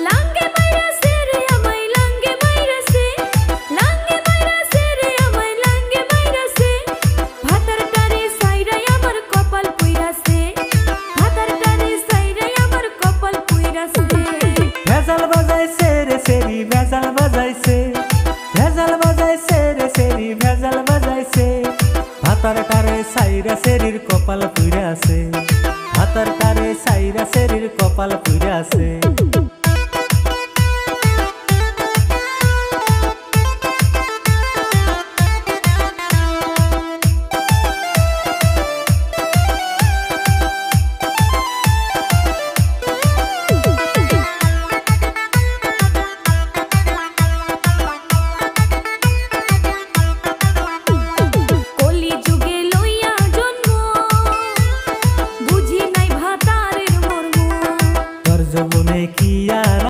লাঙ্গে মাইরাছে রে আমায় লাঙ্গে মাইরাছে লাঙ্গে মাইরাছে রে আমায় লাঙ্গে মাইরাছে ভাতার টারে সাইরাই আমার কপাল পুইরাছে ভাতার টারে সাইরাই আমার কপাল পুইরাছে ভেজাল বাজাইছে রে সেরি ভেজাল বাজাইছে ভেজাল বাজাইছে রে সেরি ভেজাল বাজাইছে ভাতার টারে সাইরা সেরির কপাল পুইরাছে ভাতার টারে সাইরা সেরির কপাল পুইরাছে।